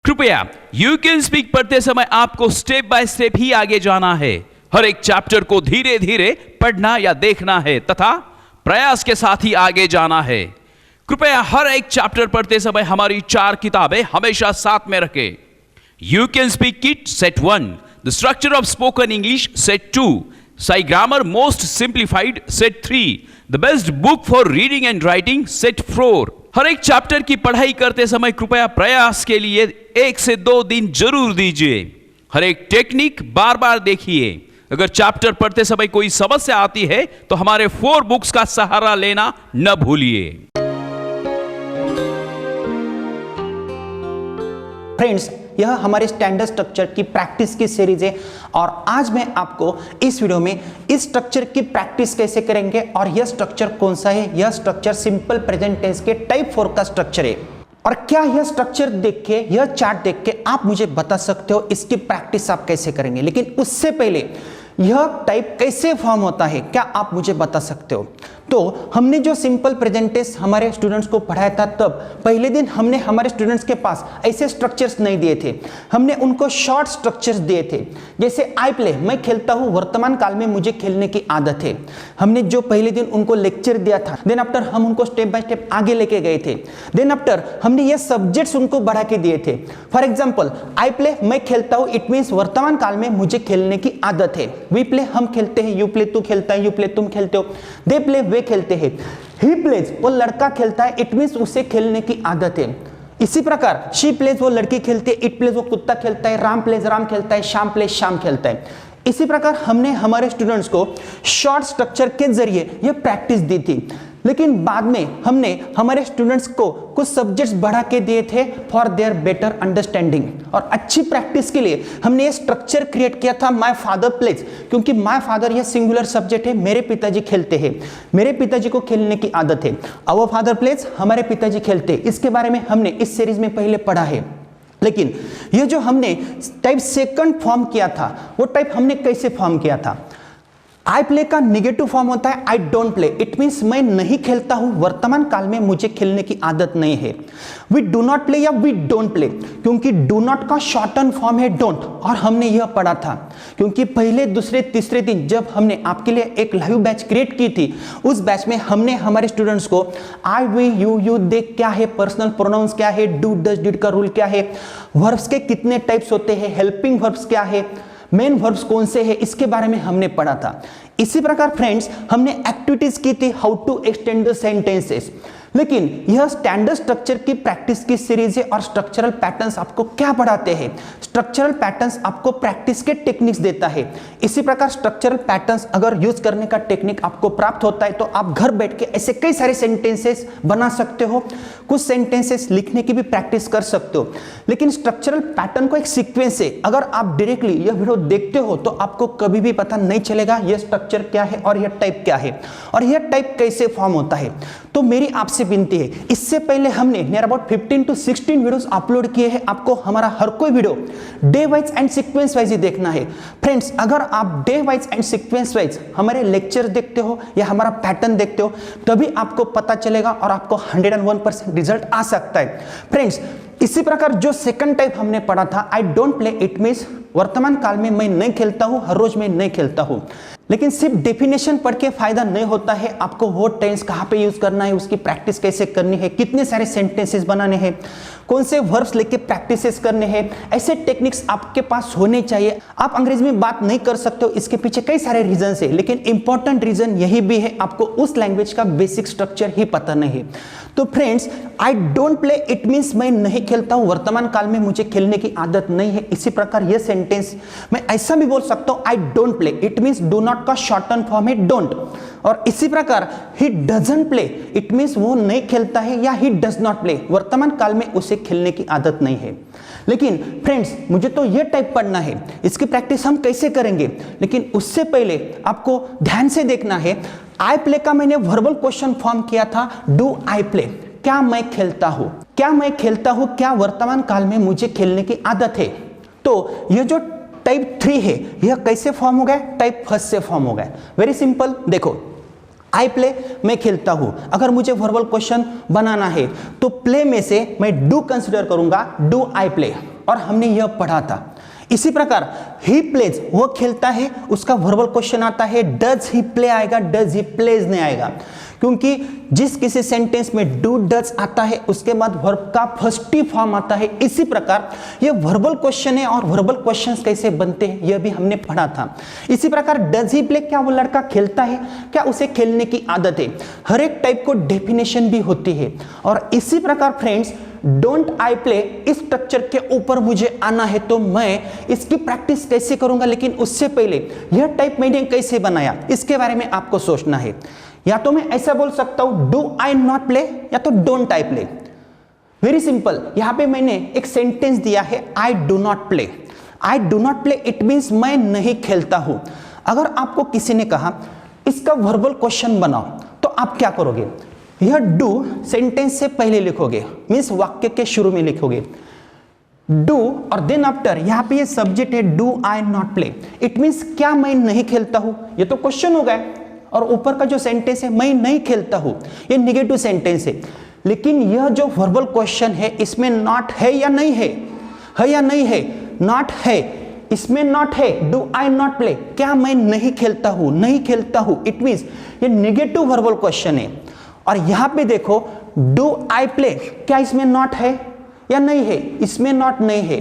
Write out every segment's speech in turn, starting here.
कृपया you can speak पढ़ते समय आपको स्टेप बाय स्टेप ही आगे जाना है। हर एक चैप्टर को धीरे धीरे पढ़ना या देखना है तथा प्रयास के साथ ही आगे जाना है। कृपया हर एक चैप्टर पढ़ते समय हमारी 4 किताबें हमेशा साथ में रखें। You can speak kit set 1, the structure of spoken English set 2, Sai grammar most simplified set 3, the best book for reading and writing set 4। हर एक चैप्टर की पढ़ाई करते समय कृपया प्रयास के लिए 1 से 2 दिन जरूर दीजिए। हर एक टेक्निक बार बार देखिए। अगर चैप्टर पढ़ते समय कोई समस्या आती है तो हमारे 4 बुक्स का सहारा लेना न भूलिए। फ्रेंड्स, यह हमारे स्टैंडर्ड स्ट्रक्चर की प्रैक्टिस की सीरीज है और आज मैं आपको इस वीडियो में इस स्ट्रक्चर की प्रैक्टिस कैसे करेंगे और यह स्ट्रक्चर कौन सा है। यह स्ट्रक्चर सिंपल प्रेजेंट टेंस के टाइप 4 का स्ट्रक्चर है और क्या यह स्ट्रक्चर देख के, यह चार्ट देख के आप मुझे बता सकते हो इसकी प्रैक्टिस आप कैसे करेंगे। लेकिन उससे पहले यह टाइप कैसे फॉर्म होता है क्या आप मुझे बता सकते हो। तो हमने जो सिंपल प्रेजेंट टेंस हमारे स्टूडेंट्स को पढ़ाया था, तब पहले दिन हमने हमारे स्टूडेंट्स के पास ऐसे स्ट्रक्चर्स नहीं दिए थे, हमने उनको शॉर्ट स्ट्रक्चर्स दिए थे। जैसे आई प्ले, मैं खेलता हूं, वर्तमान काल में मुझे खेलने की आदत है। हमने जो पहले दिन उनको लेक्चर दिया था, देन आफ्टर हम उनको स्टेप बाय स्टेप आगे लेके गए थे। देन आफ्टर हमने ये सब्जेक्ट्स उनको बढ़ा के दिए थे। फॉर एग्जाम्पल, आई प्ले, मैं खेलता हूं, इट मीन्स वर्तमान काल में मुझे खेलने की आदत है। वी प्ले, हम खेलते हैं, यू प्ले, तू खेलता है, यू प्ले, तुम खेलते हो, दे प्ले, वे खेलते हैं, ही प्लेज, वो लड़का खेलता है, इट मींस उसे खेलने की आदत है। इसी प्रकार शी प्लेज, वो लड़की खेलती है, इट प्लेज, वो कुत्ता खेलता है, राम प्लेज, राम खेलता है, श्याम प्लेज, श्याम खेलता है। इसी प्रकार हमने हमारे स्टूडेंट्स को शॉर्ट स्ट्रक्चर के जरिए यह प्रैक्टिस दी थी। लेकिन बाद में हमने हमारे स्टूडेंट्स को कुछ सब्जेक्ट्स बढ़ा के दिए थे फॉर देयर बेटर अंडरस्टैंडिंग और अच्छी प्रैक्टिस के लिए हमने ये स्ट्रक्चर क्रिएट किया था माय फादर प्लेज, क्योंकि माय फादर यह सिंगुलर सब्जेक्ट है, मेरे पिताजी खेलते हैं, मेरे पिताजी को खेलने की आदत है। आवर फादर प्लेज, हमारे पिताजी खेलते हैं। इसके बारे में हमने इस सीरीज में पहले पढ़ा है। लेकिन ये जो हमने टाइप सेकंड फॉर्म किया था, वो टाइप हमने कैसे फॉर्म किया था। आई प्ले का निगेटिव फॉर्म होता है I don't play, it means मैं नहीं खेलता हूं, वर्तमान काल में मुझे खेलने की आदत नहीं है। वी डू नॉट प्ले या वी डोंट प्ले, क्योंकि डू नॉट का शॉर्टन फॉर्म है डोंट, और हमने यह पढ़ा था क्योंकि पहले, दूसरे, तीसरे दिन जब हमने आपके लिए एक लाइव बैच क्रिएट की थी, उस बैच में हमने हमारे स्टूडेंट्स को आई, वी, यू, दे क्या है, पर्सनल प्रोनाउंस क्या है, डू, डज, डिड का रूल क्या है, वर्ब्स के कितने टाइप्स होते हैं, हेल्पिंग वर्ब्स क्या है, मेन वर्ब्स कौन से हैं, इसके बारे में हमने पढ़ा था। इसी प्रकार फ्रेंड्स हमने एक्टिविटीज की थी how to extend the sentences. लेकिन यह स्टैंडर्ड स्ट्रक्चर की प्रैक्टिस की सीरीज है और स्ट्रक्चरल पैटर्न्स आपको क्या पढ़ाते हैं, स्ट्रक्चरल पैटर्न्स आपको प्रैक्टिस के टेक्निक्स देता है। इसी प्रकार स्ट्रक्चरल पैटर्न्स अगर यूज करने का टेक्निक आपको प्राप्त होता है तो आप घर बैठ के ऐसे कई सारे सेंटेंसेस बना सकते हो, कुछ सेंटेंसेस लिखने की भी प्रैक्टिस कर सकते हो। लेकिन स्ट्रक्चरल पैटर्न को एक सीक्वेंस है, अगर आप डायरेक्टली यह वीडियो देखते हो तो आपको कभी भी पता नहीं चलेगा यह स्ट्रक्चर क्या है और यह टाइप क्या है और यह टाइप कैसे फॉर्म होता है। तो मेरी आपसे विनती है, इससे पहले हमने near about 15 to 16 videos upload किए हैं। आपको हमारा हर कोई video day wise and sequence wise ही देखना है। फ्रेंड्स, अगर आप day wise and sequence wise हमारे लेक्चर देखते हो या हमारा पैटर्न देखते हो, तभी आपको पता चलेगा और आपको 101% रिजल्ट आ सकता है। फ्रेंड्स, इसी प्रकार जो सेकंड टाइप हमने पढ़ा था I don't play, it means वर्तमान काल में मैं नहीं खेलता हूं, हर रोज मैं नहीं खेलता हूं। लेकिन सिर्फ डेफिनेशन पढ़ के फायदा नहीं होता है, आपको वो टेंस कहां पे यूज करना है, उसकी प्रैक्टिस कैसे करनी है, कितने सारे सेंटेंसेस बनाने हैं, कौन से वर्ब्स लेके प्रैक्टिसेस करने हैं, ऐसे टेक्निक्स आपके पास होने चाहिए। आप अंग्रेजी में बात नहीं कर सकते हो, इसके पीछे कई सारे रीजंस है, लेकिन इंपॉर्टेंट रीजन यही भी है, आपको उस लैंग्वेज का बेसिक स्ट्रक्चर ही पता नहीं है। तो friends, I don't play, it means मैं नहीं खेलता हूं, वर्तमान काल में मुझे खेलने की आदत नहीं है। इसी प्रकार यह सेंटेंस मैं ऐसा भी बोल सकता हूं, I don't play, it means do not का शॉर्टन फॉर्म है डोंट। और इसी प्रकार he doesn't play, it means वो नहीं खेलता है, या ही डज नॉट प्ले, वर्तमान काल में उसे खेलने की आदत नहीं है। लेकिन फ्रेंड्स, मुझे तो ये टाइप पढ़ना है, इसकी प्रैक्टिस हम कैसे करेंगे। लेकिन उससे पहले आपको ध्यान से देखना है, आई प्ले का मैंने वर्बल क्वेश्चन फॉर्म किया था, डू आई प्ले, क्या मैं खेलता हूं, क्या मैं खेलता हूं, क्या वर्तमान काल में मुझे खेलने की आदत है। तो ये जो टाइप 3 है, यह कैसे फॉर्म हो गया, टाइप फर्स्ट से फॉर्म हो गया। वेरी सिंपल, देखो आई प्ले, मैं खेलता हूं। अगर मुझे वर्बल क्वेश्चन बनाना है तो प्ले में से मैं डू कंसिडर करूंगा, डू आई प्ले। और हमने यह पढ़ा था। इसी प्रकार ही प्लेज, वो खेलता है, उसका वर्बल क्वेश्चन आता है, डज ही प्ले आएगा, डज ही प्लेज नहीं आएगा, क्योंकि जिस किसी सेंटेंस में डू डज आता है उसके बाद वर्ब का फर्स्ट फॉर्म आता है। इसी प्रकार यह वर्बल क्वेश्चन है और वर्बल क्वेश्चंस कैसे बनते हैं यह भी हमने पढ़ा था। इसी प्रकार डज ही प्ले, क्या वो लड़का खेलता है, क्या उसे खेलने की आदत है, हर एक टाइप को डेफिनेशन भी होती है। और इसी प्रकार फ्रेंड्स डोंट आई प्ले, इस स्ट्रक्चर के ऊपर मुझे आना है तो मैं इसकी प्रैक्टिस कैसे करूंगा, लेकिन उससे पहले यह टाइप मैंने कैसे बनाया इसके बारे में आपको सोचना है। या तो मैं ऐसा बोल सकता हूं डू आई नॉट प्ले, या तो don't I play. Very simple, यहां पे मैंने एक सेंटेंस दिया है I do not play. I do not play it means मैं नहीं खेलता हूं। अगर आपको किसी ने कहा इसका वर्बल क्वेश्चन बनाओ तो आप क्या करोगे, यह डू सेंटेंस से पहले लिखोगे, मींस वाक्य के शुरू में लिखोगे डू, और देन आफ्टर यहां पे ये सब्जेक्ट है do I not play. It means क्या मैं नहीं खेलता हूं, ये तो क्वेश्चन हो गया, और ऊपर का जो सेंटेंस है मैं नहीं खेलता हूं, ये निगेटिव सेंटेंस है। लेकिन यह जो वर्बल क्वेश्चन है इसमें नॉट है या नहीं है या नहीं है, नॉट है, इसमें नॉट है, डू आई नॉट प्ले, क्या मैं नहीं खेलता हूं, नहीं खेलता हूं, इट मींस ये निगेटिव वर्बल क्वेश्चन है। और यहां पे देखो डू आई प्ले, क्या इसमें नॉट है या नहीं है, इसमें नॉट नहीं है,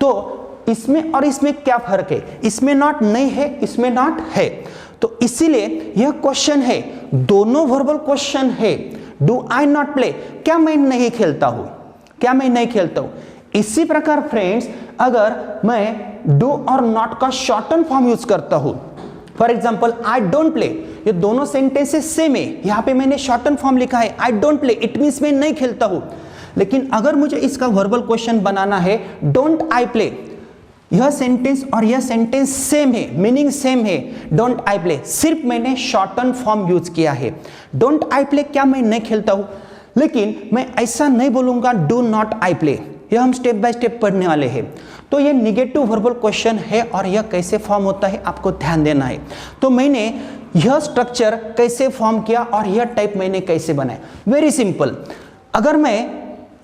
तो इसमें और इसमें क्या फर्क है, इसमें नॉट नहीं है, इसमें नॉट है, तो इसीलिए यह क्वेश्चन है, दोनों वर्बल क्वेश्चन है। डू आई नॉट प्ले, क्या मैं नहीं खेलता हूं, क्या मैं नहीं खेलता हूं। इसी प्रकार फ्रेंड्स अगर मैं डू और नॉट का शॉर्टन फॉर्म यूज करता हूं, for example I don't play, ये दोनों सेंटेंसेस सेम है, यहां पे मैंने शॉर्टन फॉर्म लिखा है I don't play, it means मैं नहीं खेलता हूं। लेकिन अगर मुझे इसका वर्बल क्वेश्चन बनाना है डोंट आई प्ले, यह सेंटेंस और यह सेंटेंस सेम है, मीनिंग सेम है, डोंट आई प्ले, सिर्फ मैंने शॉर्टन फॉर्म यूज किया है। डोंट आई प्ले, क्या मैं नहीं खेलता हूं, लेकिन मैं ऐसा नहीं बोलूंगा डू नॉट आई प्ले, यह हम स्टेप बाय स्टेप पढ़ने वाले हैं। तो यह निगेटिव वर्बल क्वेश्चन है और यह कैसे फॉर्म होता है आपको ध्यान देना है। तो मैंने यह स्ट्रक्चर कैसे फॉर्म किया और यह टाइप मैंने कैसे बनाया, वेरी सिंपल। अगर मैं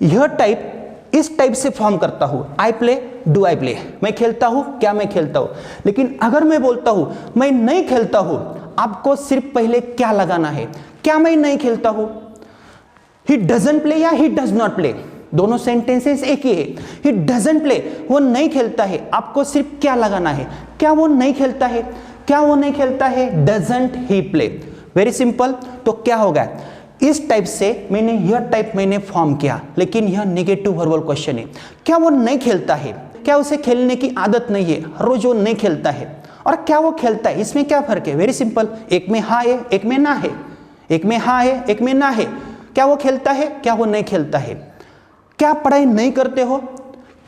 यह टाइप इस टाइप से फॉर्म करता हूं, I play, do I play, मैं खेलता हूं, क्या मैं खेलता हूं। लेकिन अगर मैं बोलता हूं मैं नहीं खेलता हूं, आपको सिर्फ पहले क्या लगाना है, क्या मैं नहीं खेलता हूं, ही डजंट प्ले या ही डज नॉट प्ले, दोनों सेंटेंसेस एक ही है। ही डजंट प्ले, वो नहीं खेलता है, आपको सिर्फ क्या लगाना है, क्या वो नहीं खेलता है, क्या वो नहीं खेलता है, doesn't he play, very simple. तो क्या होगा, इस टाइप से मैंने यह टाइप मैंने फॉर्म किया, लेकिन यह नेगेटिव वर्बल क्वेश्चन है। क्या वो नहीं खेलता है, क्या उसे खेलने की आदत नहीं है, रोज वो नहीं खेलता है, और क्या वो खेलता है, इसमें क्या फर्क है, वेरी सिंपल, एक में हाँ है, एक में ना है, एक में हाँ है, एक में ना है। क्या वो खेलता है, क्या वो नहीं खेलता है। क्या आप पढ़ाई नहीं करते हो,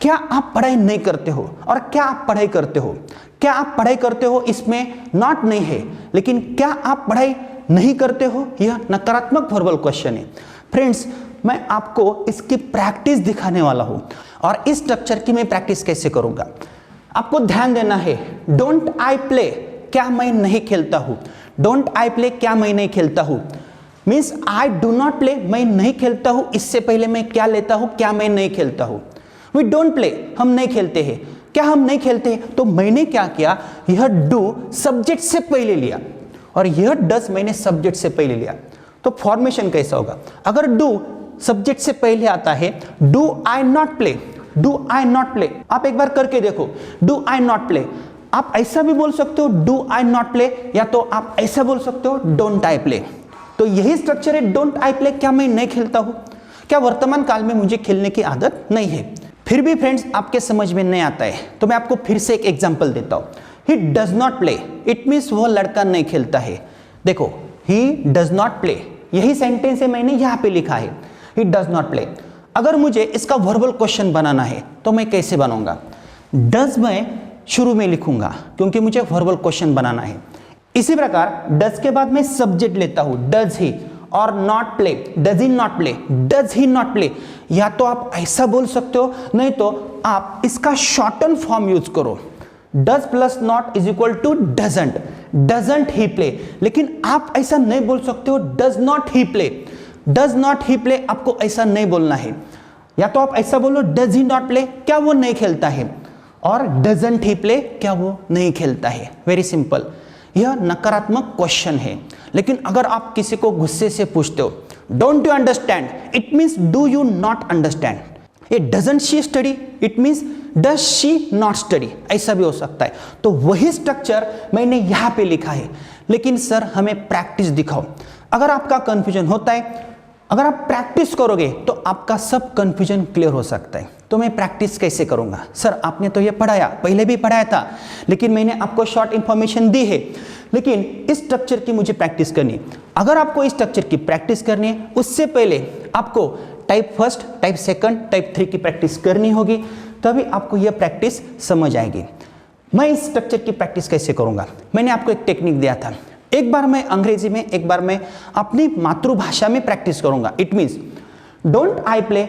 क्या आप पढ़ाई नहीं करते हो, और क्या आप पढ़ाई करते हो, क्या आप पढ़ाई करते हो, इसमें नॉट नहीं है, लेकिन क्या आप पढ़ाई नहीं करते हो, यह नकारात्मक वर्बल क्वेश्चन है। फ्रेंड्स मैं आपको इसकी प्रैक्टिस दिखाने वाला हूं, और इस स्ट्रक्चर की मैं प्रैक्टिस कैसे करूंगा आपको ध्यान देना है। डोंट आई प्ले, क्या मैं नहीं खेलता हूं, डोंट आई प्ले, क्या मैं नहीं खेलता हूं, means I do not play, मैं नहीं खेलता हूं, इससे पहले मैं क्या लेता हूं, क्या मैं नहीं खेलता हूं। वी डोंट प्ले, हम नहीं खेलते हैं, क्या हम नहीं खेलते हैं, तो मैंने क्या किया, यह डू सब्जेक्ट से पहले लिया और यह डज मैंने सब्जेक्ट से पहले लिया। तो फॉर्मेशन कैसा होगा, अगर डू सब्जेक्ट से पहले आता है, do I not play, do I not play, आप एक बार करके देखो, डू आई नॉट प्ले। आप ऐसा भी बोल सकते हो डू आई नॉट प्ले, या तो आप ऐसा बोल सकते हो डोंट आई प्ले। तो यही स्ट्रक्चर है, डोंट आई प्ले, क्या मैं नहीं खेलता हूं, क्या वर्तमान काल में मुझे खेलने की आदत नहीं है। फिर भी फ्रेंड्स आपके समझ में नहीं आता है तो मैं आपको फिर से एक एग्जांपल देता हूं। He does not play, it means वह लड़का नहीं खेलता है। देखो ही डज नॉट प्ले, यही सेंटेंस है, मैंने यहां पे लिखा है ही डज नॉट प्ले। अगर मुझे इसका वर्बल क्वेश्चन बनाना है तो मैं कैसे बनाऊंगा, डज मैं शुरू में लिखूंगा क्योंकि मुझे वर्बल क्वेश्चन बनाना है। इसी प्रकार डज के बाद मैं सब्जेक्ट लेता हूं, डज ही, और not play, does he not play, does he not play. या तो आप ऐसा बोल सकते हो, नहीं तो आप इसका शॉर्टन फॉर्म यूज करो, does plus not is equal to doesn't, doesn't he play. लेकिन आप ऐसा नहीं बोल सकते हो does not he play, does not he play, आपको ऐसा नहीं बोलना है। या तो आप ऐसा बोलो डज ही नॉट प्ले, क्या वो नहीं खेलता है, और डजंट ही प्ले, क्या वो नहीं खेलता है। वेरी सिंपल, यह नकारात्मक क्वेश्चन है। लेकिन अगर आप किसी को गुस्से से पूछते हो don't you understand, it means do you not understand. ये doesn't she study, it means does she not study, ऐसा भी हो सकता है। तो वही स्ट्रक्चर मैंने यहां पे लिखा है, लेकिन सर हमें प्रैक्टिस दिखाओ। अगर आपका कंफ्यूजन होता है, अगर आप प्रैक्टिस करोगे तो आपका सब कंफ्यूजन क्लियर हो सकता है। तो मैं प्रैक्टिस कैसे करूंगा? सर आपने तो ये पढ़ाया, पहले भी पढ़ाया था, लेकिन मैंने आपको शॉर्ट इंफॉर्मेशन दी है, लेकिन इस स्ट्रक्चर की मुझे प्रैक्टिस करनी है। अगर आपको इस स्ट्रक्चर की प्रैक्टिस करनी है, उससे पहले आपको type first, type second, type 3 की प्रैक्टिस करनी होगी, तभी आपको यह प्रैक्टिस समझ आएगी। मैं इस स्ट्रक्चर की प्रैक्टिस कैसे करूंगा? मैंने आपको एक टेक्निक दिया था, एक बार मैं अंग्रेजी में, एक बार मैं अपनी मातृभाषा में प्रैक्टिस करूंगा। It means don't I play,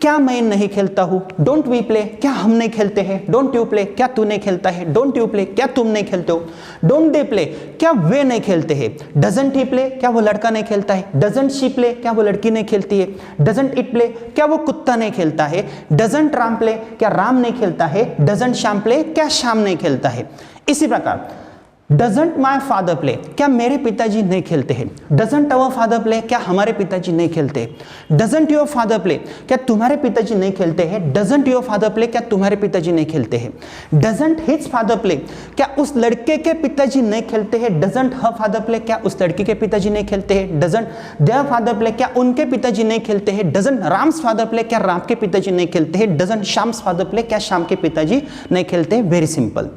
क्या मैं नहीं खेलता हूं, डोंट वी प्ले, क्या हम नहीं खेलते हैं, डोंट यू प्ले, क्या तू नहीं खेलता है, डोंट यू प्ले, क्या तुम नहीं खेलते हो, डोंट दे प्ले, क्या वे नहीं खेलते हैं, डजंट ही प्ले, क्या वो लड़का नहीं खेलता है, डजंट शी प्ले, क्या वो लड़की नहीं खेलती है, डजंट इट प्ले, क्या वो कुत्ता नहीं खेलता है, डजंट राम प्ले, क्या राम नहीं खेलता है, डजंट श्याम प्ले, क्या श्याम नहीं खेलता है। इसी प्रकार डजंट माई फादर प्ले, क्या मेरे पिताजी नहीं खेलते हैं, डजंट अवर फादर प्ले, क्या हमारे पिताजी नहीं खेलते, डजंट योर फादर प्ले, क्या तुम्हारे पिताजी नहीं खेलते हैं, डजंट योर फादर प्ले, क्या तुम्हारे पिताजी नहीं खेलते हैं, डजंट हिज फादर प्ले, क्या उस लड़के के पिताजी नहीं खेलते हैं, डजंट हर फादर प्ले, क्या उस लड़की के पिताजी नहीं खेलते हैं, डजंट देयर फादर प्ले, क्या उनके पिताजी नहीं खेलते हैं, डजंट राम्स फादर प्ले, क्या राम के पिताजी नहीं खेलते हैं, डजंट श्याम्स फादर प्ले, क्या श्याम के पिताजी नहीं खेलते हैं। Very simple.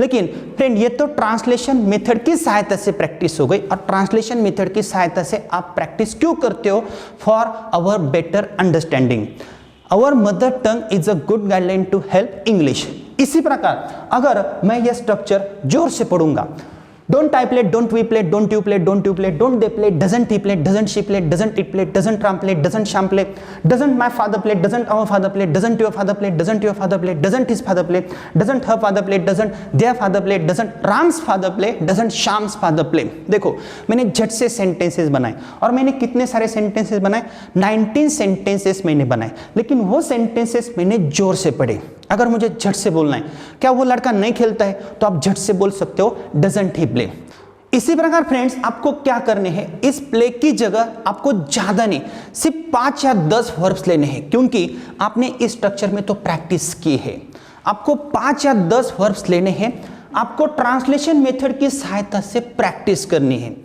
लेकिन फ्रेंड ये तो ट्रांसलेशन मेथड की सहायता से प्रैक्टिस हो गई, और ट्रांसलेशन मेथड की सहायता से आप प्रैक्टिस क्यों करते हो? For our better understanding. Our mother tongue is a good guideline to help English. इसी प्रकार अगर मैं यह स्ट्रक्चर जोर से पढ़ूंगा, don't I play, don't we play, don't you play, don't you play, don't they play, doesn't he play, doesn't she play, doesn't it play, doesn't Ram play, doesn't Shyam play, doesn't my father play, doesn't our father play, doesn't your father play, doesn't your father play, doesn't his father play, doesn't her father play, doesn't their father play, doesn't Ram's father play, doesn't Shyam's father play. देखो मैंने झट से sentences बनाए, और मैंने कितने सारे sentences बनाए? 19 सेंटेंसेस मैंने बनाए, लेकिन वो सेंटेंसेस मैंने जोर से पढ़े। अगर मुझे झट से बोलना है, क्या वो लड़का नहीं खेलता है, तो आप झट से बोल सकते हो डजंट ही प्ले। इसी प्रकार फ्रेंड्स आपको क्या करने हैं, इस प्ले की जगह आपको ज्यादा नहीं, सिर्फ 5 या 10 वर्ब्स लेने हैं, क्योंकि आपने इस स्ट्रक्चर में तो प्रैक्टिस की है। आपको 5 या 10 वर्ब्स लेने हैं, आपको ट्रांसलेशन मेथड की सहायता से प्रैक्टिस करनी है।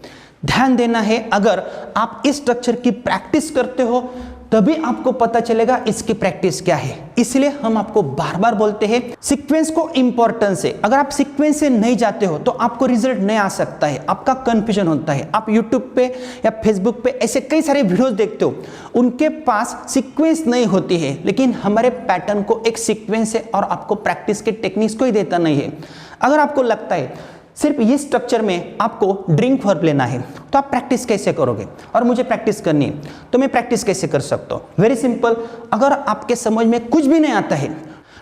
ध्यान देना है, अगर आप इस स्ट्रक्चर की प्रैक्टिस करते हो तभी आपको पता चलेगा इसकी प्रैक्टिस क्या है। इसलिए हम आपको बार बार बोलते हैं सीक्वेंस को इंपॉर्टेंस है। अगर आप सीक्वेंस से नहीं जाते हो तो आपको रिजल्ट नहीं आ सकता है, आपका कंफ्यूजन होता है। आप यूट्यूब पे या फेसबुक पे ऐसे कई सारे वीडियोस देखते हो, उनके पास सीक्वेंस नहीं होती है, लेकिन हमारे पैटर्न को एक सीक्वेंस है और आपको प्रैक्टिस के टेक्निक्स को ही देता नहीं है। अगर आपको लगता है सिर्फ ये स्ट्रक्चर में आपको ड्रिंक वर्ब लेना है, तो आप प्रैक्टिस कैसे करोगे? और मुझे प्रैक्टिस करनी है, तो मैं प्रैक्टिस कैसे कर सकता हूँ? Very simple. अगर आपके समझ में कुछ भी नहीं आता है,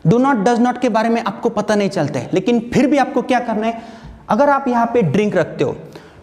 डू नॉट डज नॉट के बारे में आपको पता नहीं चलता है, लेकिन फिर भी आपको क्या करना है, अगर आप यहाँ पे ड्रिंक रखते हो,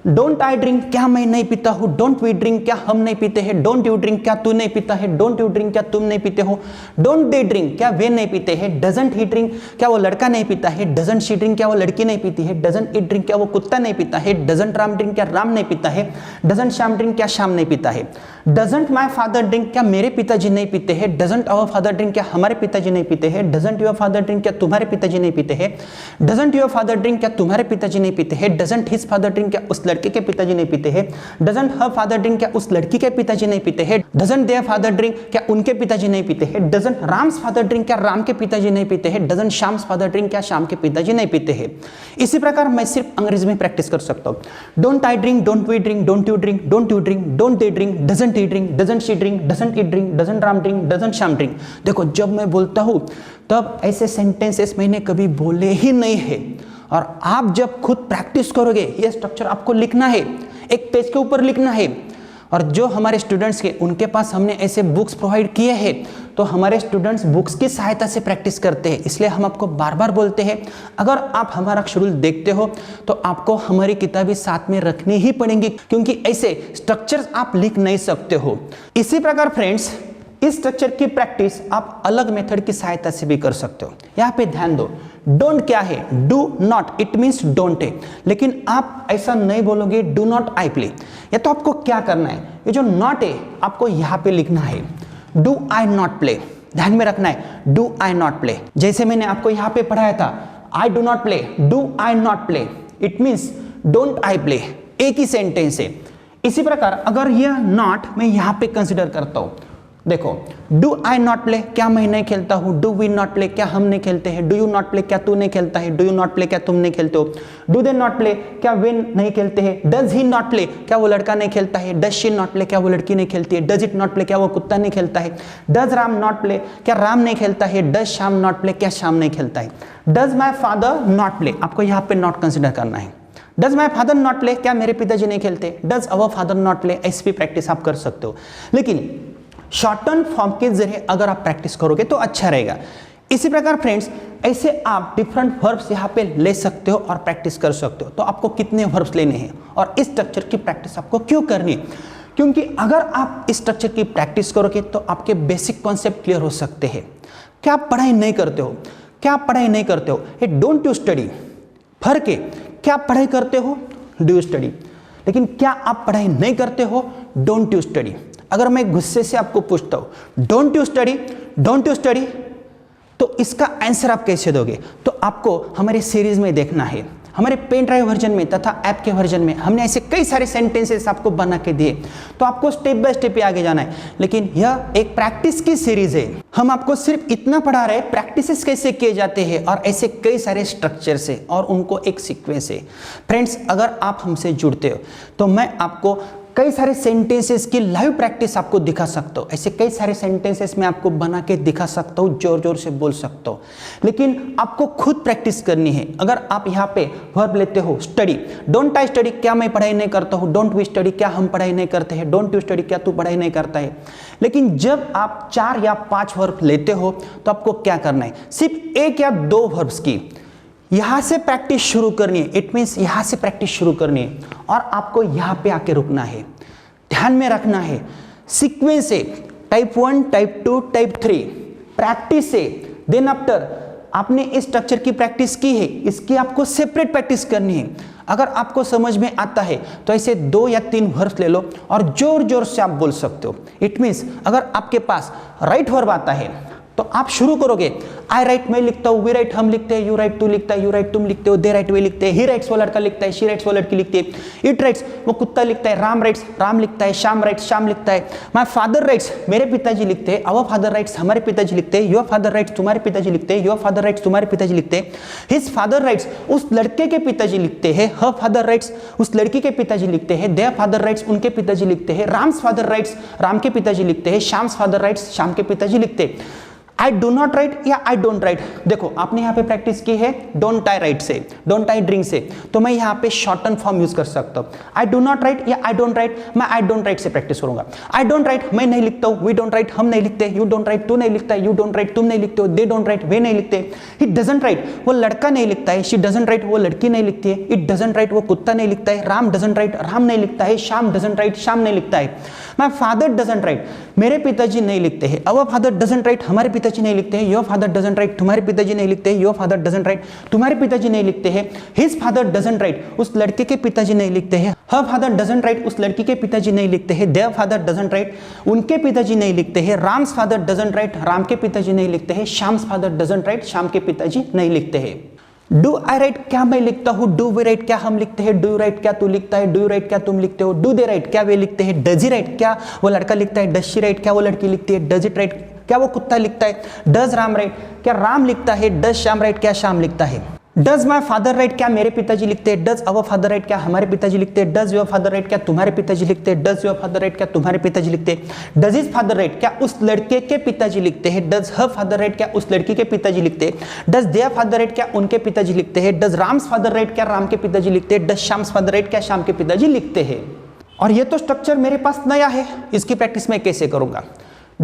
डोंट आई ड्रिंक, क्या मैं नहीं पीता हूँ, डोंट वी ड्रिंक, क्या हम नहीं पीते हैं, डोंट यू ड्रिंक, क्या तू नहीं पीता है, डोंट यू ड्रिंक, क्या तुम नहीं पीते हो, डोंट दे ड्रिंक, क्या वे नहीं पीते हैं, डजंट ही ड्रिंक, क्या वो लड़का नहीं पीता है, डजंट शी ड्रिंक, क्या वो लड़की नहीं पीती है, डजंट इट ड्रिंक, क्या वो कुत्ता नहीं पीता है, डजंट राम ड्रिंक, क्या राम नहीं पीता है, डजंट श्याम ड्रिंक, क्या श्याम नहीं पीता है, डजंट माय फादर ड्रिंक, क्या मेरे पिताजी नहीं पीते हैं, डजंट आवर फादर ड्रिंक, क्या हमारे पिताजी नहीं पीते हैं, डजंट योर फादर ड्रिंक, क्या तुम्हारे पिताजी नहीं पीते हैं, डजंट योर फादर ड्रिंक, क्या तुम्हारे पिताजी नहीं पीते हैं, डजंट हिज फादर ड्रिंक, क्या उस लड़के के पिताजी नहीं पीते हैं, डजंट हर फादर ड्रिंक, क्या उस लड़की के पिताजी नहीं पीते हैं, डजंट देयर फादर ड्रिंक, क्या उनके पिताजी नहीं पीते हैं, डजंट राम्स फादर ड्रिंक, क्या राम के पिताजी नहीं पीते हैं, डजंट श्याम्स फादर ड्रिंक, क्या श्याम के पिताजी नहीं पीते हैं। इसी प्रकार मैं सिर्फ अंग्रेजी में प्रैक्टिस कर सकता हूँ। Don't I drink, don't we drink, don't you drink, don't you drink, don't they drink, doesn't he drink, doesn't she drink, doesn't it drink, doesn't Ram drink, doesn't Shyam drink. देखो जब मैं बोलता हूँ तब ऐसे सेंटेंसेस मैंने कभी बोले ही नहीं है, और आप जब खुद प्रैक्टिस करोगे, ये स्ट्रक्चर आपको लिखना है, एक पेज के ऊपर लिखना है। और जो हमारे स्टूडेंट्स के, उनके पास हमने ऐसे बुक्स प्रोवाइड किए हैं, तो हमारे स्टूडेंट्स बुक्स की सहायता से प्रैक्टिस करते हैं। इसलिए हम आपको बार बार बोलते हैं, अगर आप हमारा शेड्यूल देखते हो तो आपको हमारी किताबें साथ में रखनी ही पड़ेंगी, क्योंकि ऐसे स्ट्रक्चर्स आप लिख नहीं सकते हो। इसी प्रकार फ्रेंड्स इस स्ट्रक्चर की प्रैक्टिस आप अलग मेथड की सहायता से भी कर सकते हो। यहाँ पे ध्यान दो, डोंट क्या है, do not, it means don't है, लेकिन आप ऐसा नहीं बोलोगे डू नॉट आई प्ले। या तो आपको क्या करना है, ये जो नॉट है आपको यहाँ पे लिखना है, डू आई नॉट प्ले, ध्यान में रखना है, डू आई नॉट प्ले। जैसे मैंने आपको यहाँ पे पढ़ाया था, I do not play, do I not play, it means don't I play, एक ही सेंटेंस है। इसी प्रकार अगर यह नॉट मैं यहाँ पे कंसिडर करता हूँ, देखो, डू आई नॉट प्ले, क्या मैं नहीं खेलता हूँ, डू वी नॉट प्ले, क्या हम नहीं खेलते हैं, डू यू नॉट प्ले, क्या तू नहीं खेलता है, डू यू नॉट प्ले, क्या तुम नहीं खेलते हो, डू दे नॉट प्ले, क्या वे नहीं खेलते हैं, डज ही नॉट प्ले, क्या वो लड़का नहीं खेलता है, डज शी नॉट प्ले, क्या वो लड़की नहीं खेलती है, डज इट नॉट प्ले, क्या वो कुत्ता नहीं खेलता है, डज राम नॉट प्ले, क्या राम नहीं खेलता है, डज श्याम नॉट प्ले, क्या श्याम नहीं खेलता है, does my father not play, आपको यहाँ पे नॉट कंसिडर करना है, does my father not play, क्या मेरे पिताजी नहीं खेलते, does our father not play, ऐसी भी प्रैक्टिस आप कर सकते हो। लेकिन शॉर्टन फॉर्म के जरिए अगर आप प्रैक्टिस करोगे तो अच्छा रहेगा। इसी प्रकार फ्रेंड्स, ऐसे आप डिफरेंट वर्ब्स यहाँ पे ले सकते हो और प्रैक्टिस कर सकते हो। तो आपको कितने वर्ब्स लेने हैं और इस स्ट्रक्चर की प्रैक्टिस आपको क्यों करनी है, क्योंकि अगर आप इस स्ट्रक्चर की प्रैक्टिस करोगे तो आपके बेसिक कॉन्सेप्ट क्लियर हो सकते हैं। क्या आप पढ़ाई नहीं करते हो, क्या आप पढ़ाई नहीं करते हो, ये डोंट यू स्टडी, फर्क है, क्या आप पढ़ाई करते हो, डू यू स्टडी, लेकिन क्या आप पढ़ाई नहीं करते हो, डोंट यू स्टडी। अगर मैं गुस्से से आपको पूछता हूं don't you study, don't you study, तो इसका आंसर आप कैसे दोगे, तो आपको हमारे सीरीज में देखना है। हमारे पेन ड्राइव वर्जन में तथा ऐप के वर्जन में हमने ऐसे कई सारे सेंटेंसेस आपको बना के दिए, तो आपको स्टेप बाय स्टेप आगे जाना है। लेकिन यह एक प्रैक्टिस की सीरीज है, हम आपको सिर्फ इतना पढ़ा रहे हैं प्रैक्टिसेस कैसे किए जाते हैं और ऐसे कई सारे स्ट्रक्चर से और उनको एक सीक्वेंस है। फ्रेंड्स, अगर आप हमसे जुड़ते हो तो मैं आपको कई सारे सेंटेंसेस की लाइव प्रैक्टिस आपको दिखा सकता हूँ। ऐसे कई सारे सेंटेंसेस मैं आपको बना के दिखा सकता हूँ, जोर जोर से बोल सकता हूँ, लेकिन आपको खुद प्रैक्टिस करनी है। अगर आप यहाँ पे वर्ब लेते हो स्टडी, डोंट आई स्टडी, क्या मैं पढ़ाई नहीं करता हूँ, डोंट वी स्टडी, क्या हम पढ़ाई नहीं करते हैं, डोंट यू स्टडी, क्या तू पढ़ाई नहीं करता है। लेकिन जब आप 4 या 5 वर्ब लेते हो तो आपको क्या करना है, सिर्फ 1 या 2 वर्ब्स की यहां से प्रैक्टिस शुरू करनी है। इट मींस यहां से प्रैक्टिस शुरू करनी है और आपको यहां पे आके रुकना है। ध्यान में रखना है, सीक्वेंस है, टाइप 1, टाइप 2, टाइप 3, प्रैक्टिस है। देन आफ्टर आपने इस स्ट्रक्चर की प्रैक्टिस की है, इसकी आपको सेपरेट प्रैक्टिस करनी है। अगर आपको समझ में आता है तो ऐसे 2 या 3 वर्ब्स ले लो और जोर जोर से आप बोल सकते हो। इट मींस अगर आपके पास राइट वर्ब आता है तो आप शुरू करोगे, आई राइट मैं लिखता हूँ, वी राइट हम लिखते हैं, यू राइट तू लिखता है, यू राइट तुम लिखते हो, दे राइट वे लिखते हैं, ही राइट्स वो लड़का लिखता है, शी राइट्स वो लड़की लिखती है, इट राइट्स वो कुत्ता लिखता है, राम राइट्स राम लिखता है, श्याम राइट्स श्याम लिखता है, माय फादर राइट्स मेरे पिताजी लिखते हैं, अवर फादर राइट्स हमारे पिताजी लिखते हैं, योर फादर राइट्स तुम्हारे पिताजी लिखते हैं, योर फादर राइट्स तुम्हारे पिताजी लिखते हैं, हिज फादर राइट्स उस लड़के के पिताजी लिखते हैं, हर फादर राइट्स उस लड़की के पिताजी लिखते हैं, देयर फादर राइट्स उनके पिताजी लिखते हैं, राम्स फादर राइट्स राम के पिताजी लिखते हैं, श्याम्स फादर राइट्स श्याम के पिताजी लिखते हैं। आई डू नॉट राइट या आई डोंट राइट, देखो आपने यहाँ पे प्रैक्टिस की है डोंट आई राइट से, डोंट आई ड्रिंक से, तो मैं यहाँ पे शॉर्टन फॉर्म यूज कर सकता हूँ। आई डू नॉट राइट या आई डोंट राइट, मैं आई डोंट राइट से प्रैक्टिस करूंगा। आई डोंट राइट मैं नहीं लिखता हूँ, वी डोंट राइट हम नहीं लिखते, यू डोंट राइट तू नहीं लिखता, यू डोंट राइट तुम नहीं लिखते हो, दे डोंट राइट वे नहीं लिखते, ही डजंट राइट वो लड़का नहीं लिखता है, शी डजंट राइट वो लड़की नहीं लिखती है, इट डजंट राइट वो कुत्ता नहीं लिखता है, राम डजंट राइट राम नहीं लिखता है, श्याम डजंट राइट श्याम नहीं लिखता है, माय फादर डजंट राइट मेरे पिताजी नहीं लिखते हैं, अवर फादर डजंट राइट हमारे पिताजी नहीं लिखते हैं, योर फादर डजंट राइट तुम्हारे पिताजी नहीं लिखते हैं, योर फादर डजंट राइट तुम्हारे पिताजी नहीं लिखते हैं, हिज फादर डजंट राइट उस लड़के के पिताजी नहीं लिखते हैं, हर फादर डजंट राइट उस लड़की के पिताजी नहीं लिखते हैं, देयर फादर डजंट राइट उनके पिताजी नहीं लिखते हैं, Ram's father doesn't right Ram के पिताजी नहीं लिखते हैं, Shyam's father doesn't write Shyam के पिताजी नहीं लिखते हैं। डू आई राइट क्या मैं लिखता हूँ, डू वी राइट क्या हम लिखते हैं, डू यू राइट क्या तू लिखता है, डू यू राइट क्या तुम लिखते हो, डू दे राइट क्या वे लिखते हैं, डज ही राइट क्या वो लड़का लिखता है, डज शी राइट क्या वो लड़की लिखती है, डज इट राइट क्या वो कुत्ता लिखता है, डज राम राइट क्या राम लिखता है, डज श्याम राइट क्या श्याम लिखता है, डज माई फादर राइट क्या मेरे पिताजी लिखते हैं, डज अवर फादर राइट क्या हमारे पिताजी लिखते हैं, डज योर फादर राइट क्या तुम्हारे पिताजी लिखते हैं, डज योर फादर राइट क्या तुम्हारे पिताजी लिखते हैं, डज इज फादर राइट क्या उस लड़के के पिताजी लिखते हैं, डज हर फादर राइट क्या उस लड़की के पिताजी लिखते हैं, डज देयर फादर राइट क्या उनके पिताजी लिखते हैं, डज राम्स फादर राइट क्या राम के पिताजी लिखते हैं, डज श्याम्स फादर राइट क्या श्याम के पिताजी लिखते हैं। और ये तो स्ट्रक्चर मेरे पास नया है, इसकी प्रैक्टिस मैं कैसे करूंगा।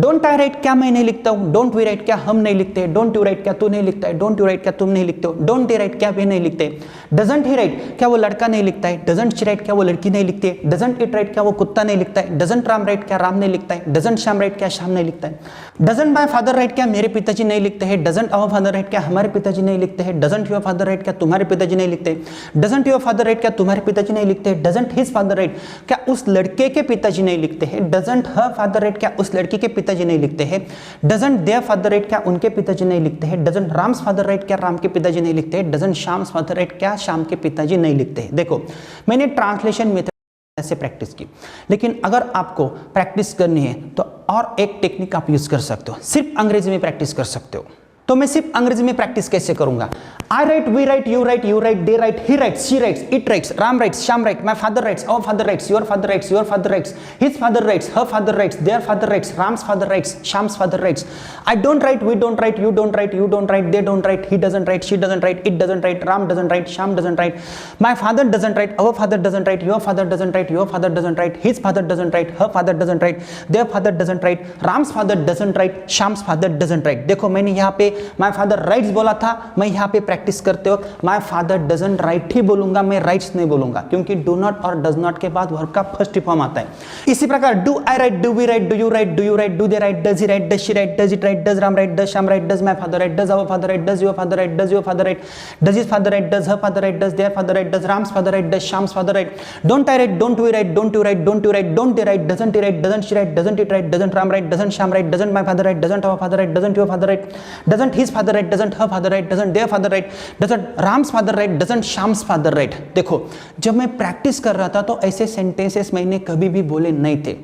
डोंट आई राइट क्या मैं नहीं लिखता हूं, डोंट वी राइट क्या हम नहीं लिखते, डोंट यू राइट क्या तू नहीं लिखता है, डोंट यू राइट क्या तुम नहीं लिखते हो, डोंट दे राइट क्या वे नहीं लिखते, डजंट ही राइट क्या वो लड़का नहीं लिखता है, डजंट शी राइट क्या वो लड़की नहीं लिखती है, डजंट इट राइट क्या वो कुत्ता नहीं लिखता है, डजंट राम राइट क्या राम नहीं लिखता है, डजंट श्याम राइट क्या श्याम नहीं लिखता है, डजंट माय फादर राइट क्या मेरे पिताजी नहीं लिखते हैं, डजंट आवर फादर राइट क्या हमारे पिताजी नहीं लिखते हैं, डजंट योर फादर राइट क्या तुम्हारे पिताजी नहीं लिखते, डजंट योर फादर राइट क्या तुम्हारे पिताजी नहीं लिखते, डजंट हिज फादर राइट क्या उस लड़के के पिताजी नहीं लिखते हैं, डजंट हर फादर राइट क्या उस लड़की के पिताजी नहीं लिखते हैं, डजंट देयर फादर राइट क्या उनके पिताजी नहीं लिखते हैं, डजंट राम्स फादर राइट क्या राम के पिताजी नहीं लिखते हैं, डजंट श्याम्स फादर राइट क्या श्याम के पिताजी नहीं लिखते हैं। देखो मैंने ट्रांसलेशन मेथड से प्रैक्टिस की, लेकिन अगर आपको प्रैक्टिस करनी है तो और एक टेक्निक आप यूज कर सकते हो, सिर्फ अंग्रेजी में प्रैक्टिस कर सकते हो। तो मैं सिर्फ अंग्रेजी में प्रैक्टिस कैसे करूंगा? I write, we write, you write, they write, he writes, she writes, it writes, Ram writes, Shyam write, my father writes, our father writes, your father writes, your father writes, his father writes, her father writes, their father writes, Ram's father writes, Shyam's father writes. I don't write, we don't write, you don't write, they don't write, he doesn't write, she doesn't write, it doesn't right, Ram doesn't write, Shyam doesn't write, my father doesn't write, our father doesn't write, your father doesn't write, your father doesn't write, his father doesn't write, her father doesn't write, their father doesn't write, Ram's father doesn't write, Shyam's father doesn't write. देखो मैंने यहाँ पे my father rights बोला था, मैं यहाँ पे practice करते वक्त माय फादर डजंट राइट ही बोलूंगा, मैं राइट्स नहीं बोलूंगा, क्योंकि डू नॉट और डज नॉट के बाद वर्ब का फर्स्ट फॉर्म आता है। इसी प्रकार do I write, do we write, do you write, do they write, does he write, does she write, does it write, does Ram write, does Shyam write, does my father write, does our father write, does your father write, does your father write, does his father write, does her father write, does their father write, does Ram's father write, does Shyam's father write, don't I right, don't we write, don't you write, don't they write, doesn't he write, doesn't she write, doesn't it write, doesn't Ram write, doesn't Shyam write, doesn't my father write, doesn't our father write, doesn't your father write, doesn't his father write, doesn't her father write, doesn't their father write, doesn't Ram's father write, doesn't Shyam's father write. देखो जब मैं practice कर रहा था तो ऐसे sentences मैंने कभी भी बोले नहीं थे।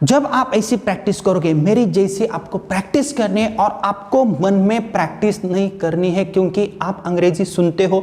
जब आप ऐसी प्रैक्टिस करोगे, मेरी जैसी आपको प्रैक्टिस करनी है, और आपको मन में प्रैक्टिस नहीं करनी है, क्योंकि आप अंग्रेजी सुनते हो,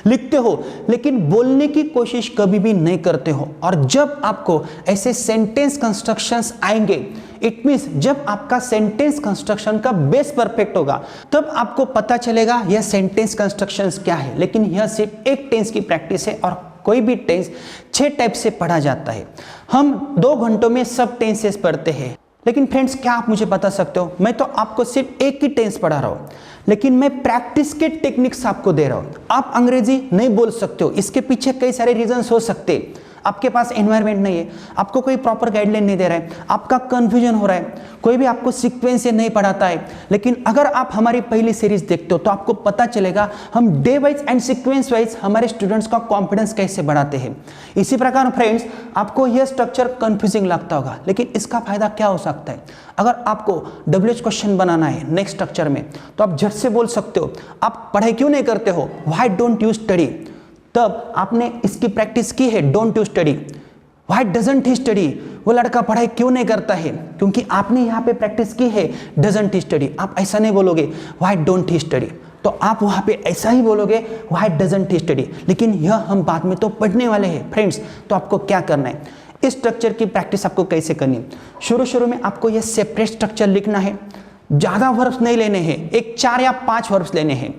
लिखते हो, लेकिन बोलने की कोशिश कभी भी नहीं करते हो। और जब आपको ऐसे सेंटेंस कंस्ट्रक्शंस आएंगे, इट मीन्स जब आपका सेंटेंस कंस्ट्रक्शन का बेस परफेक्ट होगा, तब आपको पता चलेगा यह सेंटेंस कंस्ट्रक्शंस क्या है। लेकिन यह सिर्फ एक टेंस की प्रैक्टिस है, और कोई भी टेंस 6 टाइप से पढ़ा जाता है। हम 2 घंटों में सब टेंसेस पढ़ते हैं। लेकिन फ्रेंड्स, क्या आप मुझे बता सकते हो, मैं तो आपको सिर्फ एक ही टेंस पढ़ा रहा हूं, लेकिन मैं प्रैक्टिस के टेक्निक्स आपको दे रहा हूं। आप अंग्रेजी नहीं बोल सकते हो, इसके पीछे कई सारे रीजंस हो सकते हैं। आपके पास एनवायरनमेंट नहीं है, आपको कोई प्रॉपर गाइडलाइन नहीं दे रहा है, आपका कंफ्यूजन हो रहा है, कोई भी आपको सीक्वेंस से नहीं पढ़ाता है। लेकिन अगर आप हमारी पहली सीरीज देखते हो तो आपको पता चलेगा हम day wise and sequence wise हमारे स्टूडेंट्स का कॉन्फिडेंस कैसे बढ़ाते हैं। इसी प्रकार फ्रेंड्स, आपको यह स्ट्रक्चर कंफ्यूजिंग लगता होगा, लेकिन इसका फायदा क्या हो सकता है? अगर आपको WH क्वेश्चन बनाना है नेक्स्ट स्ट्रक्चर में, तो आप झट से बोल सकते हो, आप पढ़ाई क्यों नहीं करते हो, व्हाई डोंट यू स्टडी? तब आपने इसकी प्रैक्टिस की है, don't you study, why doesn't he study, वो लड़का पढ़ाई क्यों नहीं करता है, क्योंकि आपने यहाँ पे प्रैक्टिस की है डजंट ही स्टडी। आप ऐसा नहीं बोलोगे व्हाई डोंट ही स्टडी, तो आप वहाँ पे ऐसा ही बोलोगे व्हाई डजंट ही स्टडी। लेकिन यह हम बाद में तो पढ़ने वाले हैं फ्रेंड्स। तो आपको क्या करना है, इस स्ट्रक्चर की प्रैक्टिस आपको कैसे करनी है? शुरू में आपको यह सेपरेट स्ट्रक्चर लिखना है, ज़्यादा वर्ब्स नहीं लेने हैं, एक 4 या 5 वर्ब्स लेने हैं,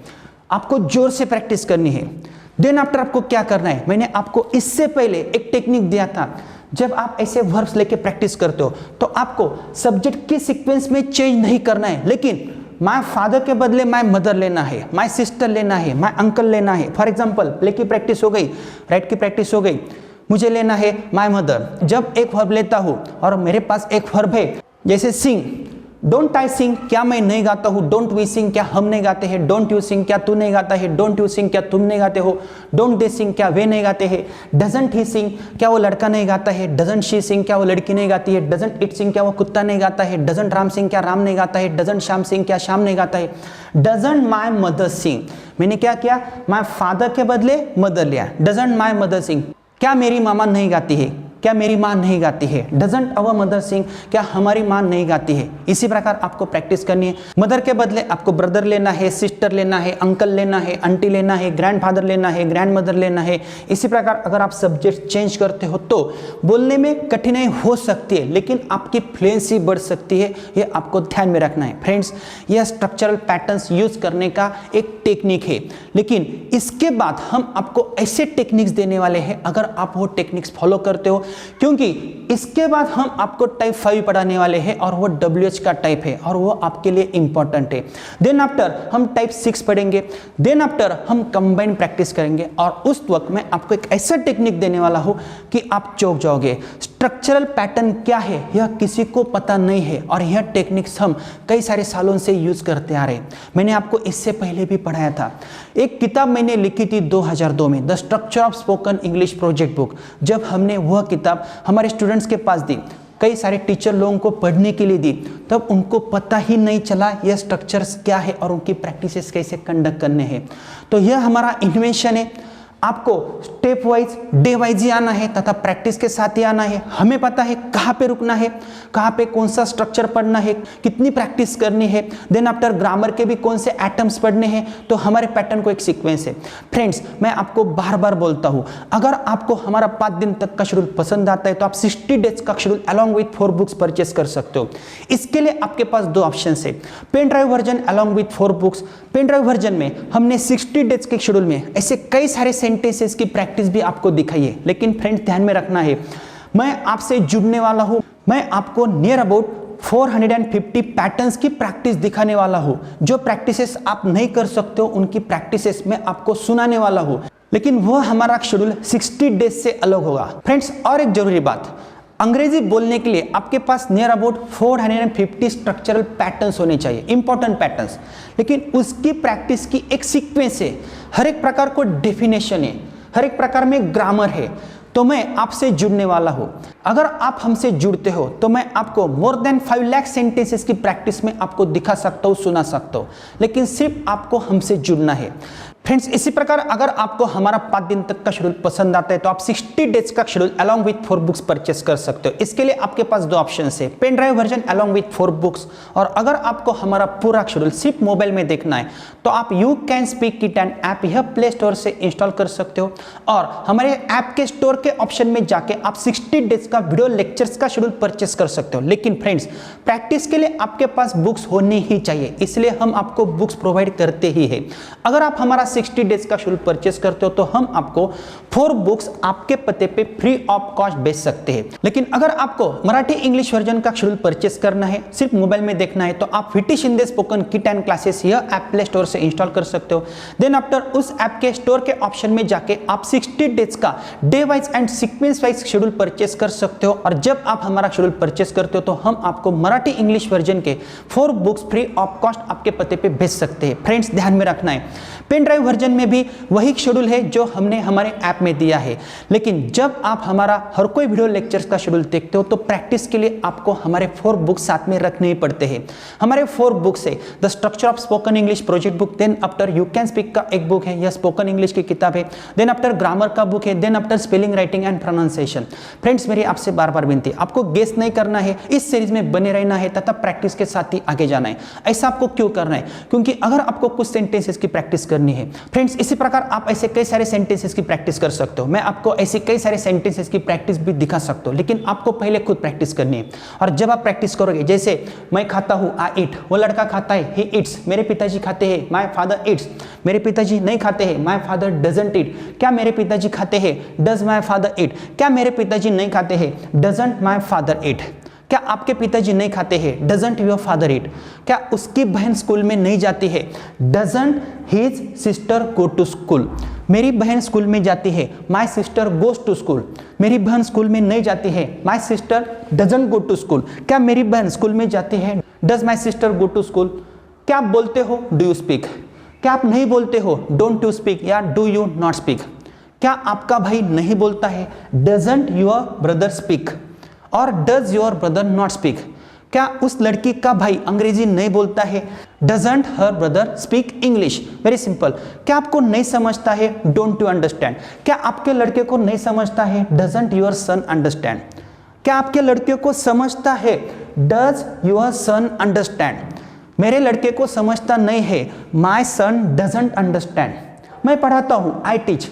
आपको जोर से प्रैक्टिस करनी है। देन आफ्टर आपको क्या करना है, मैंने आपको इससे पहले एक टेक्निक दिया था। जब आप ऐसे वर्ब्स लेके प्रैक्टिस करते हो तो आपको सब्जेक्ट की सीक्वेंस में चेंज नहीं करना है, लेकिन माय फादर के बदले माय मदर लेना है, माय सिस्टर लेना है, माय अंकल लेना है। फॉर एग्जांपल, प्ले की प्रैक्टिस हो गई, राइट की प्रैक्टिस हो गई, मुझे लेना है माय मदर। जब एक वर्ब लेता हूं और मेरे पास एक वर्ब है, जैसे सिंग, डोंट आई सिंग, क्या मैं नहीं गाता हूँ, डोंट वी सिंग, क्या हम नहीं गाते हैं, डोंट यू सिंग, क्या तू नहीं गाता है, डोंट यू सिंग, क्या तुम नहीं गाते हो, डोंट दे सिंग, क्या वे नहीं गाते हैं, डजंट ही सिंग, क्या वो लड़का नहीं गाता है, डजंट शी सिंग, क्या वो लड़की नहीं गाती है, डजंट इट सिंग, क्या वो कुत्ता नहीं गाता है, डजंट राम सिंह, क्या राम नहीं गाता है, डजंट श्याम सिंह, क्या श्याम नहीं गाता है, डजंट माय मदर सिंग, मैंने क्या किया, माय फादर के बदले मदर लिया, डजंट माय मदर सिंग, क्या मेरी मामा नहीं गाती है, क्या मेरी माँ नहीं गाती है, डजंट अवर मदर सिंग, क्या हमारी माँ नहीं गाती है। इसी प्रकार आपको प्रैक्टिस करनी है। मदर के बदले आपको ब्रदर लेना है, सिस्टर लेना है, अंकल लेना है, आंटी लेना है, ग्रैंडफादर लेना है, ग्रैंड मदर लेना है। इसी प्रकार अगर आप सब्जेक्ट चेंज करते हो तो बोलने में कठिनाई हो सकती है, लेकिन आपकी फ्लुएंसी बढ़ सकती है, ये आपको ध्यान में रखना है। फ्रेंड्स, यह स्ट्रक्चरल पैटर्न्स यूज करने का एक टेक्निक है, लेकिन इसके बाद हम आपको ऐसे टेक्निक्स देने वाले हैं, अगर आप वो टेक्निक्स फॉलो करते हो क्योंकि इसके बाद हम आपको टाइप 5 पढ़ाने वाले हैं और वो WH का टाइप है और वो आपके लिए इंपॉर्टेंट है। देन आफ्टर हम टाइप 6 पढ़ेंगे, देन आफ्टर हम कंबाइन प्रैक्टिस करेंगे और उस वक्त मैं आपको एक ऐसा टेक्निक देने वाला हूं कि आप चौंक जाओगे। स्ट्रक्चरल पैटर्न क्या है यह किसी को पता नहीं है और यह टेक्निक्स हम कई सारे सालों से यूज करते आ रहे हैं। मैंने आपको इससे पहले भी पढ़ाया था। एक किताब मैंने लिखी थी 2002 में, the structure of spoken English project book. जब हमने वह किताब हमारे स्टूडेंट्स के पास दी, कई सारे टीचर लोगों को पढ़ने के लिए दी, तब उनको पता ही नहीं चला यह स्ट्रक्चर्स क्या है और उनकी प्रैक्टिसेस कैसे कंडक्ट करने हैं। तो यह हमारा इन्वेंशन है। आपको स्टेप वाइज डे वाइज ही आना है तथा प्रैक्टिस के साथ ही आना है। हमें पता है कहाँ पे रुकना है, कहाँ पे कौन सा स्ट्रक्चर पढ़ना है, कितनी प्रैक्टिस करनी है। देन आफ्टर ग्रामर के भी कौन से एटम्स पढ़ने हैं। तो हमारे पैटर्न को एक सीक्वेंस है। फ्रेंड्स, मैं आपको बार बार बोलता हूँ, अगर आपको हमारा 5 दिन तक का शेड्यूल पसंद आता है तो आप 60 डेज का schedule along with 4 books purchase कर सकते हो। इसके लिए आपके पास 2 ऑप्शन है, pen drive version along with 4 books. Pen drive version में हमने 60 डेज के शेड्यूल में ऐसे कई सारे सेंटेंसेस की प्रैक्टिस भी आपको दिखाई है। लेकिन फ्रेंड्स, ध्यान में रखना है, मैं आपसे जुड़ने वाला हूं। मैं आपको नियर अबाउट 450 पैटर्न्स की प्रैक्टिस दिखाने वाला हूं। जो प्रैक्टिसेस आप नहीं कर सकते हो उनकी प्रैक्टिसेस मैं आपको सुनाने वाला हूं, लेकिन वह हमारा शेड्यूल 60 डेज से अलग होगा। फ्रेंड्स, और एक जरूरी बात, अंग्रेजी बोलने के लिए आपके पास नियर अबाउट 450 स्ट्रक्चरल पैटर्न्स होने चाहिए, इंपॉर्टेंट पैटर्न्स। लेकिन उसकी प्रैक्टिस की एक सीक्वेंस है, हर एक प्रकार को डेफिनेशन है, हर एक प्रकार में ग्रामर है। तो मैं आपसे जुड़ने वाला हूं। अगर आप हमसे जुड़ते हो तो मैं आपको मोर देन 5 लाख सेंटेंसेस की प्रैक्टिस में आपको दिखा सकता हूं, सुना सकता हूं, लेकिन सिर्फ आपको हमसे जुड़ना है। फ्रेंड्स, इसी प्रकार अगर आपको हमारा 5 दिन तक का शेड्यूल पसंद आता है तो आप 60 डेज का schedule along with 4 books purchase कर सकते हो। इसके लिए आपके पास 2 ऑप्शन है, pen drive version along with 4 books, और अगर आपको हमारा पूरा शेड्यूल सिर्फ मोबाइल में देखना है तो आप you can speak kit and app यह प्ले स्टोर से इंस्टॉल कर सकते हो और हमारे ऐप के स्टोर के ऑप्शन में जाके आप 60 डेज का वीडियो लेक्चर्स का शेड्यूल परचेस कर सकते हो। लेकिन फ्रेंड्स, प्रैक्टिस के लिए आपके पास बुक्स होनी ही चाहिए, इसलिए हम आपको बुक्स प्रोवाइड करते ही है। अगर आप हमारा 60 डेज का शेड्यूल परचेस करते हो तो हम आपको 4 बुक्स आपके पते पे फ्री ऑफ कॉस्ट बेच सकते हैं। लेकिन अगर आपको मराठी इंग्लिश वर्जन का शेड्यूल परचेस करना है, सिर्फ मोबाइल में देखना है, तो आप VT Shinde spoken kit and classes यह ऐप प्ले स्टोर से इंस्टॉल कर सकते हो। देन आफ्टर उस ऐप के स्टोर के ऑप्शन में जाके आप 60 डेज का day wise and sequence wise schedule purchase कर सकते हो। और जब आप हमारा शेड्यूल परचेस करते हो तो हम आपको मराठी इंग्लिश वर्जन के 4 बुक्स फ्री ऑफ कॉस्ट आपके पते पे भेज सकते हैं। फ्रेंड्स, ध्यान में रखना है, पेन ड्राइव वर्जन में भी वही शेड्यूल है जो हमने हमारे ऐप में दिया है। लेकिन जब आप हमारा हर कोई वीडियो लेक्चर्स का शेड्यूल देखते हो तो प्रैक्टिस के लिए आपको हमारे 4 बुक्स साथ में रखने ही पड़ते हैं। हमारे 4 बुक्स है, the structure of spoken English project book, then after you can speak का एक बुक है, यह स्पोकन इंग्लिश की किताब है, देन आफ्टर ग्रामर का बुक है, then after spelling writing and pronunciation. Friends, मेरी आपसे बार बार विनती है, आपको गेस नहीं करना है, इस सीरीज में बने रहना है तथा प्रैक्टिस के साथ ही आगे जाना है। ऐसा आपको क्यों करना है? क्योंकि अगर आपको कुछ सेंटेंसेस की प्रैक्टिस करनी है फ्रेंड्स, इसी प्रकार आप ऐसे कई सारे सेंटेंसेस की प्रैक्टिस कर सकते हो। मैं आपको ऐसे कई सारे सेंटेंसेस की प्रैक्टिस भी दिखा सकता हूं, लेकिन आपको पहले खुद प्रैक्टिस करनी है। और जब आप प्रैक्टिस करोगे, जैसे मैं खाता हूं, आई ईट, वो लड़का खाता है, ही ईट्स, मेरे पिताजी खाते हैं, माय फादर ईट्स, मेरे पिताजी नहीं खाते हैं, माय फादर डजंट ईट। क्या मेरे पिताजी खाते हैं? Does my father eat. क्या मेरे पिताजी नहीं खाते हैं? Doesn't my father eat. क्या आपके पिताजी नहीं खाते हैं? Doesn't your father eat. क्या उसकी बहन स्कूल में नहीं जाती है? Doesn't his sister go to school. मेरी बहन स्कूल में जाती है, my sister goes to school. मेरी बहन स्कूल में नहीं जाती है, my sister doesn't go to school. क्या मेरी बहन स्कूल में जाती है? Does my sister go to school. क्या आप बोलते हो? Do you speak. क्या आप नहीं बोलते हो? डोंट यू स्पीक या डू यू नॉट स्पीक। क्या आपका भाई नहीं बोलता है? डजंट योर ब्रदर स्पीक और does your brother not speak. क्या उस लड़की का भाई अंग्रेजी नहीं बोलता है? Doesn't her brother speak English. Very simple. क्या आपको नहीं समझता है? Don't you understand. क्या आपके लड़के को नहीं समझता है? Doesn't your son understand. क्या आपके लड़के को समझता है? Does your son understand. मेरे लड़के को समझता नहीं है, माई सन डजंट अंडरस्टैंड। मैं पढ़ाता हूँ, आई टीच,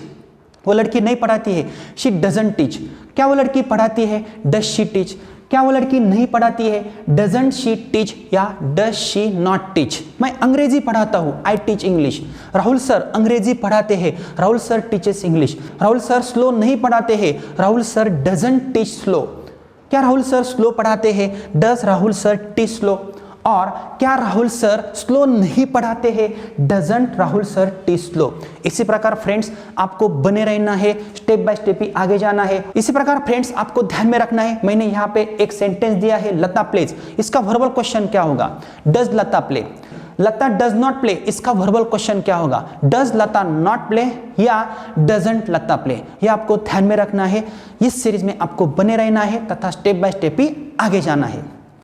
वो लड़की नहीं पढ़ाती है, शी डजंट टीच। क्या वो लड़की पढ़ाती है? Does she teach. क्या वो लड़की नहीं पढ़ाती है? डजंट शी टीच या डज शी नॉट टीच? मैं अंग्रेजी पढ़ाता हूं, I teach English. Rahul sir अंग्रेजी पढ़ाते हैं, Rahul sir teaches English. Rahul sir slow नहीं पढ़ाते हैं, Rahul sir doesn't teach slow. क्या राहुल सर स्लो पढ़ाते हैं? Does Rahul sir teach slow? और क्या राहुल सर स्लो नहीं पढ़ाते हैं? Doesn't Rahul sir teach slow? इसी प्रकार फ्रेंड्स आपको बने रहना है, स्टेप बाय स्टेप ही आगे जाना है। इसी प्रकार फ्रेंड्स आपको ध्यान में रखना है, मैंने यहाँ पे एक सेंटेंस दिया है, लता प्लेज। इसका वर्बल क्वेश्चन क्या होगा? Does Lata play? Lata does not play, इसका वर्बल क्वेश्चन क्या होगा? डज लता नॉट प्ले या डजंट लता प्ले? ये आपको ध्यान में रखना है। इस सीरीज में आपको बने रहना है तथा स्टेप बाय स्टेप ही आगे जाना है।